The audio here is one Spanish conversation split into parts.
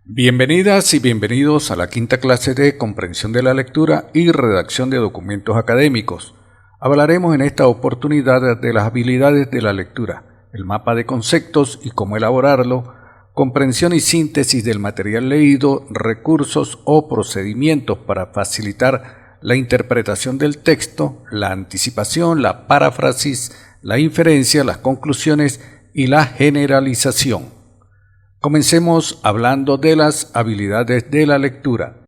Bienvenidas y bienvenidos a la quinta clase de comprensión de la lectura y redacción de documentos académicos. Hablaremos en esta oportunidad de las habilidades de la lectura, el mapa de conceptos y cómo elaborarlo, comprensión y síntesis del material leído, recursos o procedimientos para facilitar la interpretación del texto, la anticipación, la paráfrasis, la inferencia, las conclusiones y la generalización. Comencemos hablando de las habilidades de la lectura.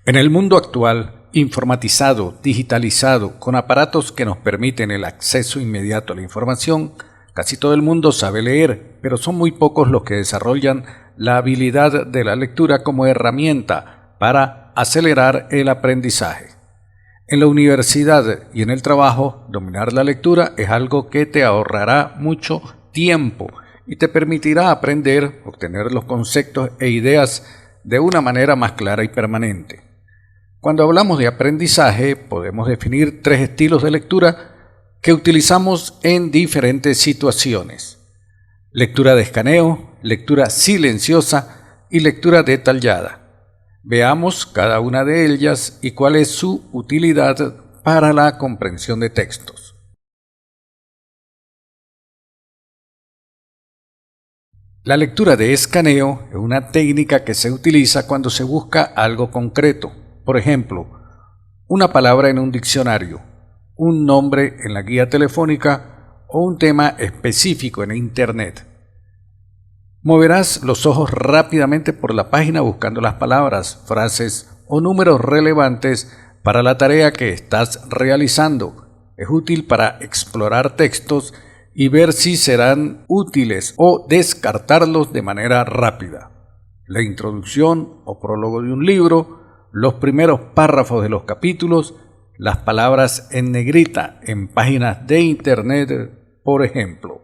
En el mundo actual, informatizado, digitalizado, con aparatos que nos permiten el acceso inmediato a la información, casi todo el mundo sabe leer, pero son muy pocos los que desarrollan la habilidad de la lectura como herramienta para acelerar el aprendizaje. En la universidad y en el trabajo, dominar la lectura es algo que te ahorrará mucho tiempo y te permitirá aprender, obtener los conceptos e ideas de una manera más clara y permanente. Cuando hablamos de aprendizaje, podemos definir tres estilos de lectura que utilizamos en diferentes situaciones: lectura de escaneo, lectura silenciosa y lectura detallada. Veamos cada una de ellas y cuál es su utilidad para la comprensión de textos. La lectura de escaneo es una técnica que se utiliza cuando se busca algo concreto, por ejemplo, una palabra en un diccionario, un nombre en la guía telefónica o un tema específico en Internet. Moverás los ojos rápidamente por la página buscando las palabras, frases o números relevantes para la tarea que estás realizando. Es útil para explorar textos y ver si serán útiles o descartarlos de manera rápida. La introducción o prólogo de un libro, los primeros párrafos de los capítulos, las palabras en negrita en páginas de Internet, por ejemplo.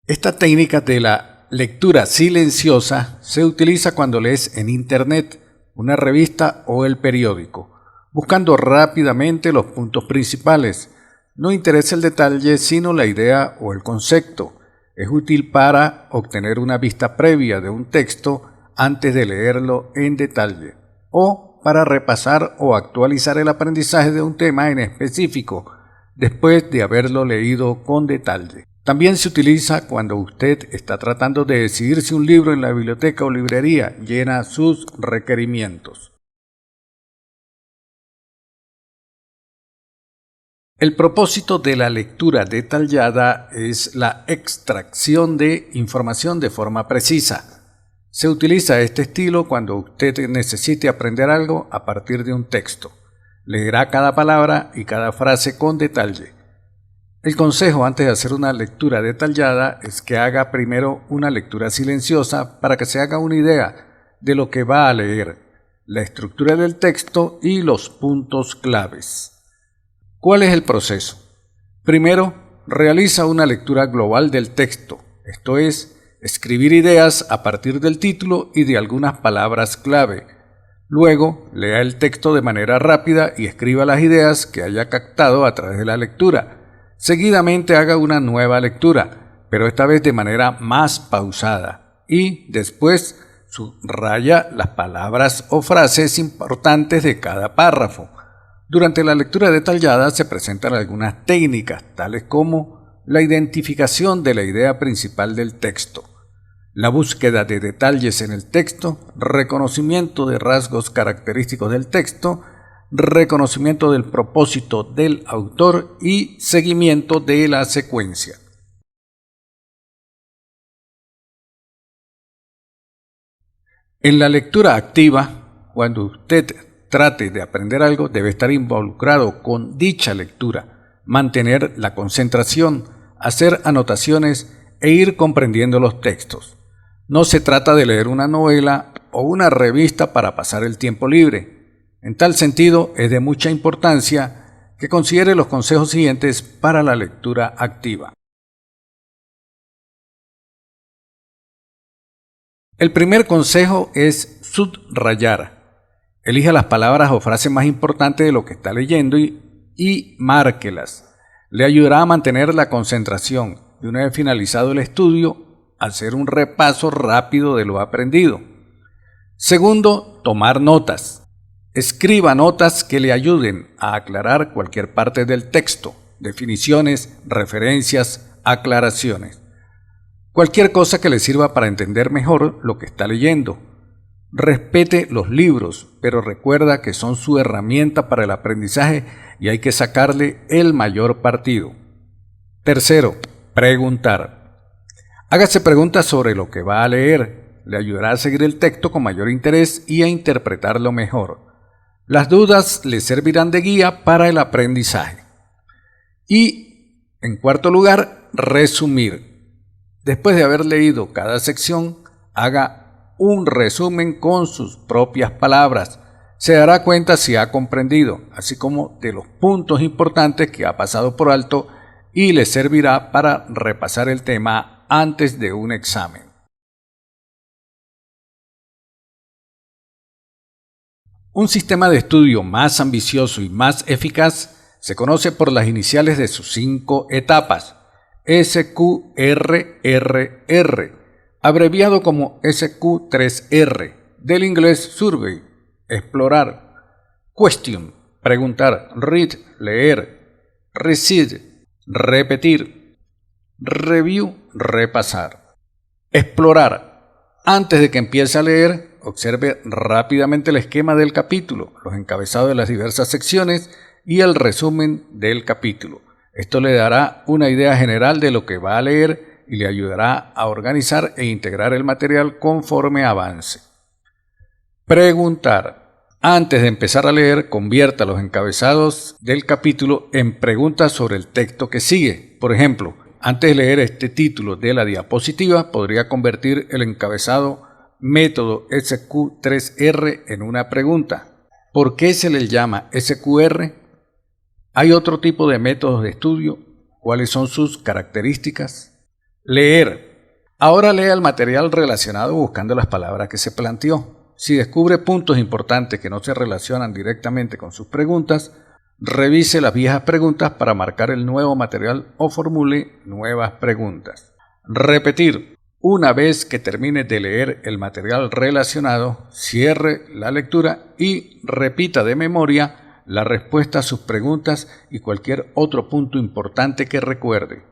Esta técnica de la lectura silenciosa se utiliza cuando lees en Internet, una revista o el periódico, buscando rápidamente los puntos principales. No interesa el detalle, sino la idea o el concepto. Es útil para obtener una vista previa de un texto antes de leerlo en detalle, o para repasar o actualizar el aprendizaje de un tema en específico, después de haberlo leído con detalle. También se utiliza cuando usted está tratando de decidir si un libro en la biblioteca o librería llena sus requerimientos. El propósito de la lectura detallada es la extracción de información de forma precisa. Se utiliza este estilo cuando usted necesite aprender algo a partir de un texto. Leerá cada palabra y cada frase con detalle. El consejo antes de hacer una lectura detallada es que haga primero una lectura silenciosa para que se haga una idea de lo que va a leer, la estructura del texto y los puntos claves. ¿Cuál es el proceso? Primero, realiza una lectura global del texto, esto es, escribir ideas a partir del título y de algunas palabras clave. Luego, lea el texto de manera rápida y escriba las ideas que haya captado a través de la lectura. Seguidamente haga una nueva lectura, pero esta vez de manera más pausada, y después subraya las palabras o frases importantes de cada párrafo. Durante la lectura detallada se presentan algunas técnicas, tales como la identificación de la idea principal del texto, la búsqueda de detalles en el texto, reconocimiento de rasgos característicos del texto, reconocimiento del propósito del autor y seguimiento de la secuencia. En la lectura activa, cuando usted trate de aprender algo, debe estar involucrado con dicha lectura, mantener la concentración, hacer anotaciones e ir comprendiendo los textos. No se trata de leer una novela o una revista para pasar el tiempo libre. En tal sentido, es de mucha importancia que considere los consejos siguientes para la lectura activa. El primer consejo es subrayar. Elija las palabras o frases más importantes de lo que está leyendo y márquelas. Le ayudará a mantener la concentración y una vez finalizado el estudio, hacer un repaso rápido de lo aprendido. Segundo, tomar notas. Escriba notas que le ayuden a aclarar cualquier parte del texto, definiciones, referencias, aclaraciones. Cualquier cosa que le sirva para entender mejor lo que está leyendo. Respete los libros, pero recuerda que son su herramienta para el aprendizaje y hay que sacarle el mayor partido. Tercero, preguntar. Hágase preguntas sobre lo que va a leer. Le ayudará a seguir el texto con mayor interés y a interpretarlo mejor. Las dudas le servirán de guía para el aprendizaje. Y, en cuarto lugar, resumir. Después de haber leído cada sección, haga un resumen con sus propias palabras. Se dará cuenta si ha comprendido, así como de los puntos importantes que ha pasado por alto y le servirá para repasar el tema antes de un examen. Un sistema de estudio más ambicioso y más eficaz se conoce por las iniciales de sus 5 etapas, SQRRR, abreviado como SQ3R, del inglés survey, explorar, question, preguntar, read, leer, receive, repetir, review, repasar. Explorar. Antes de que empiece a leer, observe rápidamente el esquema del capítulo, los encabezados de las diversas secciones y el resumen del capítulo. Esto le dará una idea general de lo que va a leer y le ayudará a organizar e integrar el material conforme avance. Preguntar. Antes de empezar a leer, convierta los encabezados del capítulo en preguntas sobre el texto que sigue. Por ejemplo, antes de leer este título de la diapositiva, podría convertir el encabezado método SQ3R en una pregunta. ¿Por qué se le llama SQR? ¿Hay otro tipo de métodos de estudio? ¿Cuáles son sus características? Leer. Ahora lea el material relacionado buscando las palabras que se planteó. Si descubre puntos importantes que no se relacionan directamente con sus preguntas, revise las viejas preguntas para marcar el nuevo material o formule nuevas preguntas. Repetir. Una vez que termine de leer el material relacionado, cierre la lectura y repita de memoria la respuesta a sus preguntas y cualquier otro punto importante que recuerde.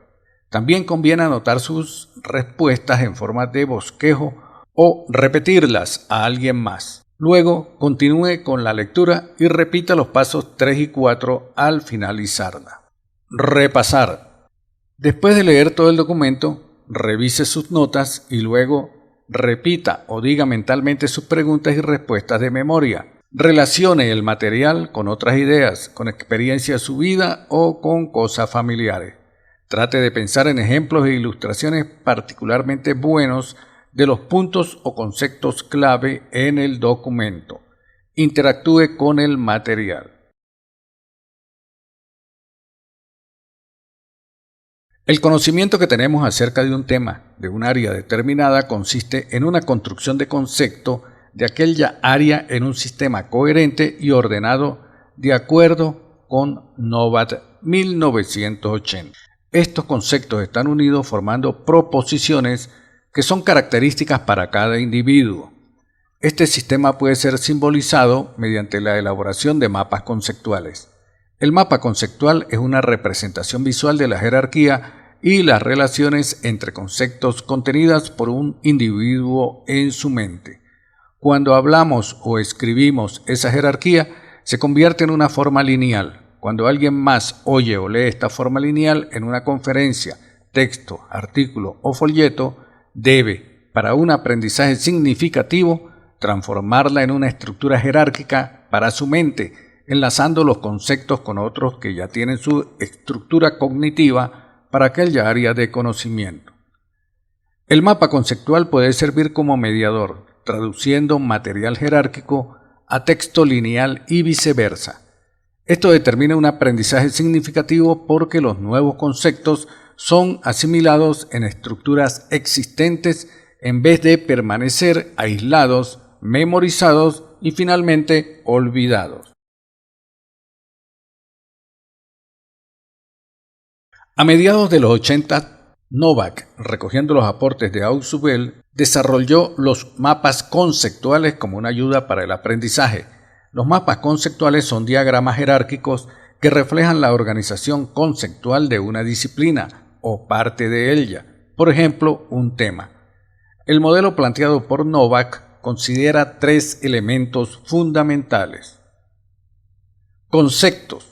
También conviene anotar sus respuestas en forma de bosquejo o repetirlas a alguien más. Luego, continúe con la lectura y repita los pasos 3 y 4 al finalizarla. Repasar. Después de leer todo el documento, revise sus notas y luego repita o diga mentalmente sus preguntas y respuestas de memoria. Relacione el material con otras ideas, con experiencias de su vida o con cosas familiares. Trate de pensar en ejemplos e ilustraciones particularmente buenos de los puntos o conceptos clave en el documento. Interactúe con el material. El conocimiento que tenemos acerca de un tema, de un área determinada, consiste en una construcción de concepto de aquella área en un sistema coherente y ordenado de acuerdo con Novat 1980. Estos conceptos están unidos formando proposiciones que son características para cada individuo. Este sistema puede ser simbolizado mediante la elaboración de mapas conceptuales. El mapa conceptual es una representación visual de la jerarquía y las relaciones entre conceptos contenidas por un individuo en su mente. Cuando hablamos o escribimos esa jerarquía, se convierte en una forma lineal. Cuando alguien más oye o lee esta forma lineal en una conferencia, texto, artículo o folleto, debe, para un aprendizaje significativo, transformarla en una estructura jerárquica para su mente, enlazando los conceptos con otros que ya tienen su estructura cognitiva para aquella área de conocimiento. El mapa conceptual puede servir como mediador, traduciendo material jerárquico a texto lineal y viceversa. Esto determina un aprendizaje significativo porque los nuevos conceptos son asimilados en estructuras existentes en vez de permanecer aislados, memorizados y finalmente olvidados. A mediados de los 80, Novak, recogiendo los aportes de Ausubel, desarrolló los mapas conceptuales como una ayuda para el aprendizaje. Los mapas conceptuales son diagramas jerárquicos que reflejan la organización conceptual de una disciplina o parte de ella, por ejemplo, un tema. El modelo planteado por Novak considera tres elementos fundamentales. Conceptos.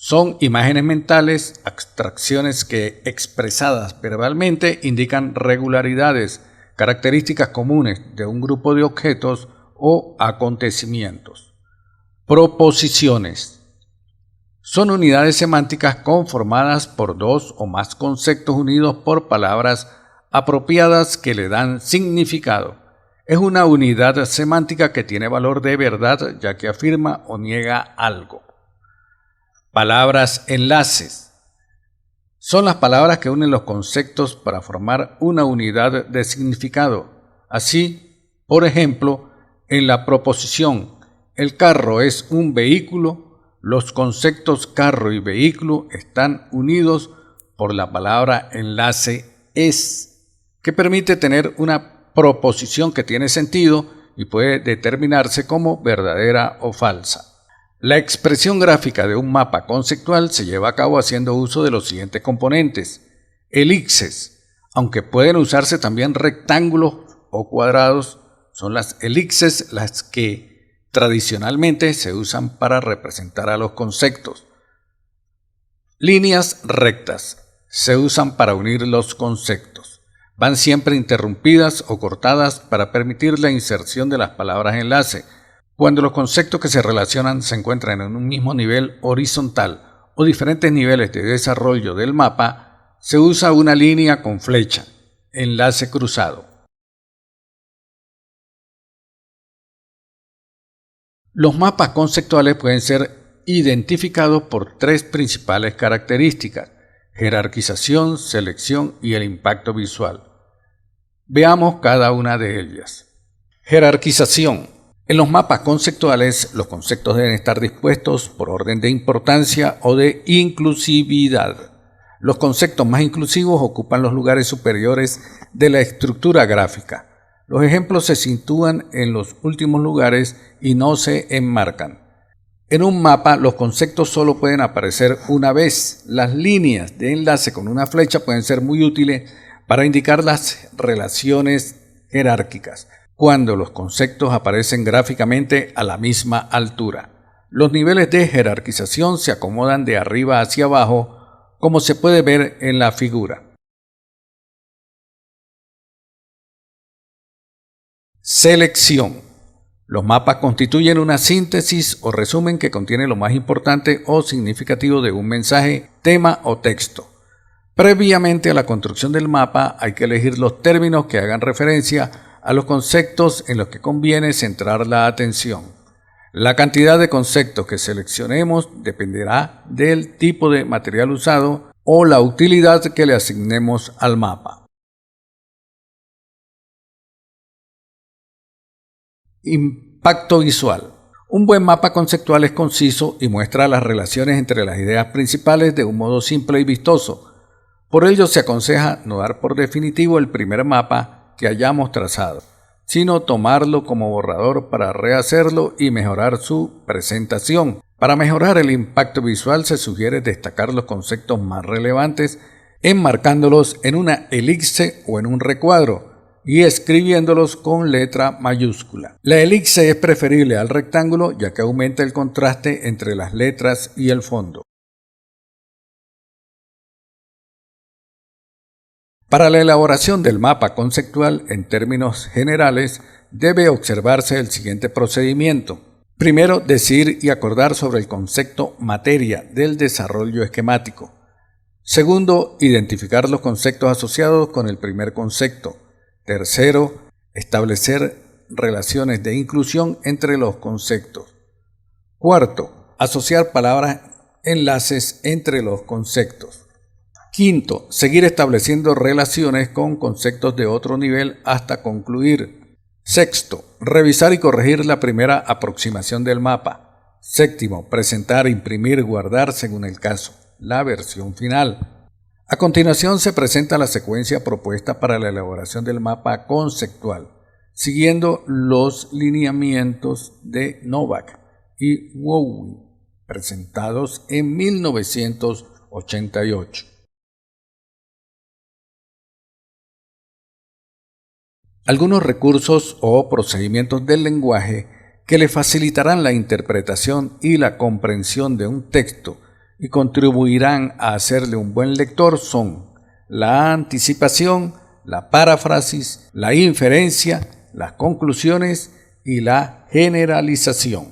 Son imágenes mentales, abstracciones que, expresadas verbalmente, indican regularidades, características comunes de un grupo de objetos o acontecimientos. Proposiciones. Son unidades semánticas conformadas por dos o más conceptos unidos por palabras apropiadas que le dan significado. Es una unidad semántica que tiene valor de verdad ya que afirma o niega algo. Palabras enlaces. Son las palabras que unen los conceptos para formar una unidad de significado. Así, por ejemplo, en la proposición "el carro es un vehículo", los conceptos carro y vehículo están unidos por la palabra enlace es, que permite tener una proposición que tiene sentido y puede determinarse como verdadera o falsa. La expresión gráfica de un mapa conceptual se lleva a cabo haciendo uso de los siguientes componentes. Elipses, aunque pueden usarse también rectángulos o cuadrados, son las elipses las que tradicionalmente se usan para representar a los conceptos. Líneas rectas se usan para unir los conceptos. Van siempre interrumpidas o cortadas para permitir la inserción de las palabras enlace. Cuando los conceptos que se relacionan se encuentran en un mismo nivel horizontal o diferentes niveles de desarrollo del mapa, se usa una línea con flecha, enlace cruzado. Los mapas conceptuales pueden ser identificados por tres principales características: jerarquización, selección y el impacto visual. Veamos cada una de ellas. Jerarquización. En los mapas conceptuales, los conceptos deben estar dispuestos por orden de importancia o de inclusividad. Los conceptos más inclusivos ocupan los lugares superiores de la estructura gráfica. Los ejemplos se sitúan en los últimos lugares y no se enmarcan. En un mapa, los conceptos solo pueden aparecer una vez. Las líneas de enlace con una flecha pueden ser muy útiles para indicar las relaciones jerárquicas, cuando los conceptos aparecen gráficamente a la misma altura. Los niveles de jerarquización se acomodan de arriba hacia abajo, como se puede ver en la figura. Selección. Los mapas constituyen una síntesis o resumen que contiene lo más importante o significativo de un mensaje, tema o texto. Previamente a la construcción del mapa hay que elegir los términos que hagan referencia a los conceptos en los que conviene centrar la atención. La cantidad de conceptos que seleccionemos dependerá del tipo de material usado o la utilidad que le asignemos al mapa. Impacto visual. Un buen mapa conceptual es conciso y muestra las relaciones entre las ideas principales de un modo simple y vistoso. Por ello se aconseja no dar por definitivo el primer mapa que hayamos trazado, sino tomarlo como borrador para rehacerlo y mejorar su presentación. Para mejorar el impacto visual se sugiere destacar los conceptos más relevantes, enmarcándolos en una elipse o en un recuadro y escribiéndolos con letra mayúscula. La elipse es preferible al rectángulo ya que aumenta el contraste entre las letras y el fondo. Para la elaboración del mapa conceptual en términos generales, debe observarse el siguiente procedimiento. Primero, decir y acordar sobre el concepto materia del desarrollo esquemático. Segundo, identificar los conceptos asociados con el primer concepto. Tercero, establecer relaciones de inclusión entre los conceptos. Cuarto, asociar palabras enlaces entre los conceptos. Quinto, seguir estableciendo relaciones con conceptos de otro nivel hasta concluir. Sexto, revisar y corregir la primera aproximación del mapa. Séptimo, presentar, imprimir, guardar según el caso, la versión final. A continuación se presenta la secuencia propuesta para la elaboración del mapa conceptual, siguiendo los lineamientos de Novak y Wowi, presentados en 1988. Algunos recursos o procedimientos del lenguaje que le facilitarán la interpretación y la comprensión de un texto y contribuirán a hacerle un buen lector son la anticipación, la paráfrasis, la inferencia, las conclusiones y la generalización.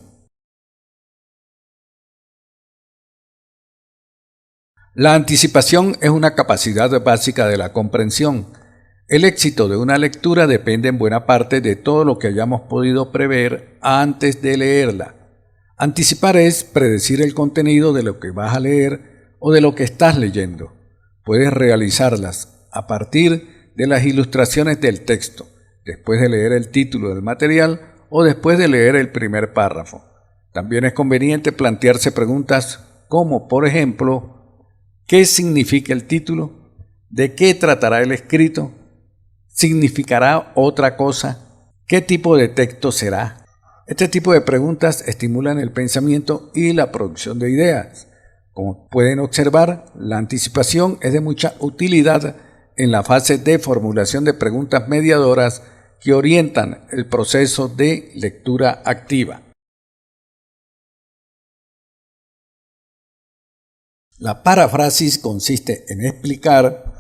La anticipación es una capacidad básica de la comprensión. El éxito de una lectura depende en buena parte de todo lo que hayamos podido prever antes de leerla. Anticipar es predecir el contenido de lo que vas a leer o de lo que estás leyendo. Puedes realizarlas a partir de las ilustraciones del texto, después de leer el título del material o después de leer el primer párrafo. También es conveniente plantearse preguntas como, por ejemplo, ¿qué significa el título? ¿De qué tratará el escrito? ¿Significará otra cosa? ¿Qué tipo de texto será? Este tipo de preguntas estimulan el pensamiento y la producción de ideas. Como pueden observar, la anticipación es de mucha utilidad en la fase de formulación de preguntas mediadoras que orientan el proceso de lectura activa. La paráfrasis consiste en explicar,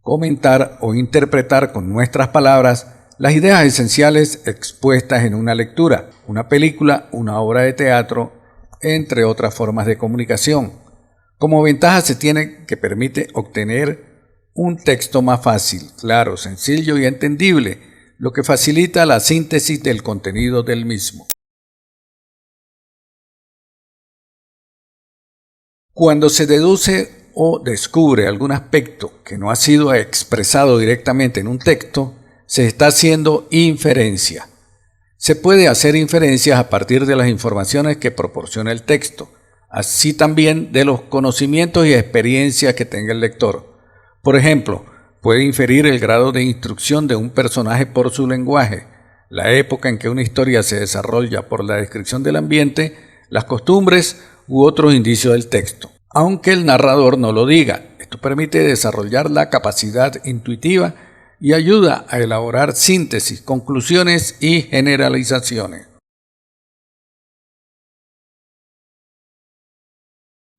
comentar o interpretar con nuestras palabras las ideas esenciales expuestas en una lectura, una película, una obra de teatro, entre otras formas de comunicación. Como ventaja se tiene que permite obtener un texto más fácil, claro, sencillo y entendible, lo que facilita la síntesis del contenido del mismo. Cuando se deduce o descubre algún aspecto que no ha sido expresado directamente en un texto, se está haciendo inferencia. Se puede hacer inferencias a partir de las informaciones que proporciona el texto, así también de los conocimientos y experiencias que tenga el lector. Por ejemplo, puede inferir el grado de instrucción de un personaje por su lenguaje, la época en que una historia se desarrolla por la descripción del ambiente, las costumbres u otros indicios del texto, aunque el narrador no lo diga. Esto permite desarrollar la capacidad intuitiva y ayuda a elaborar síntesis, conclusiones y generalizaciones.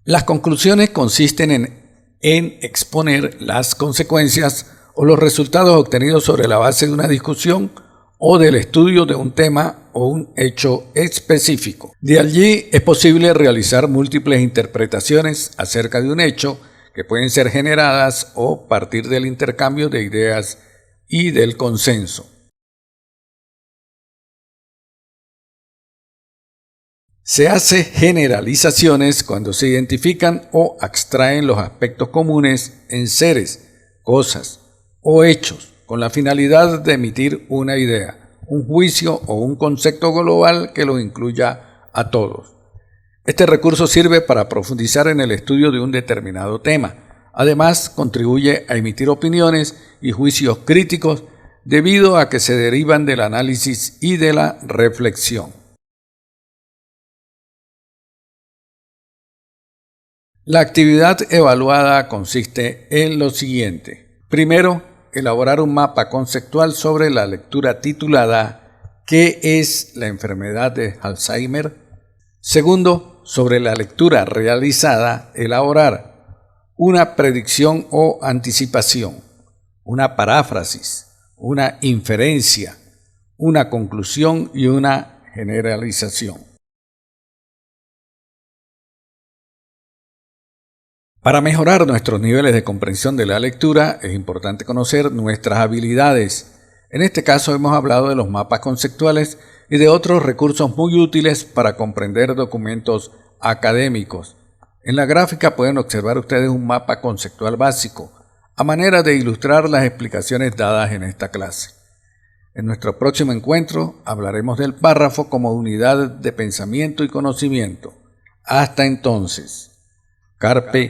Las conclusiones consisten en exponer las consecuencias o los resultados obtenidos sobre la base de una discusión o del estudio de un tema o un hecho específico. De allí es posible realizar múltiples interpretaciones acerca de un hecho que pueden ser generadas o partir del intercambio de ideas y del consenso. Se hace generalizaciones cuando se identifican o extraen los aspectos comunes en seres, cosas o hechos con la finalidad de emitir una idea, un juicio o un concepto global que los incluya a todos. Este recurso sirve para profundizar en el estudio de un determinado tema. Además, contribuye a emitir opiniones y juicios críticos debido a que se derivan del análisis y de la reflexión. La actividad evaluada consiste en lo siguiente. Primero, elaborar un mapa conceptual sobre la lectura titulada ¿Qué es la enfermedad de Alzheimer? Segundo, sobre la lectura realizada, elaborar una predicción o anticipación, una paráfrasis, una inferencia, una conclusión y una generalización. Para mejorar nuestros niveles de comprensión de la lectura es importante conocer nuestras habilidades. En este caso hemos hablado de los mapas conceptuales y de otros recursos muy útiles para comprender documentos académicos. En la gráfica pueden observar ustedes un mapa conceptual básico, a manera de ilustrar las explicaciones dadas en esta clase. En nuestro próximo encuentro hablaremos del párrafo como unidad de pensamiento y conocimiento. Hasta entonces, carpe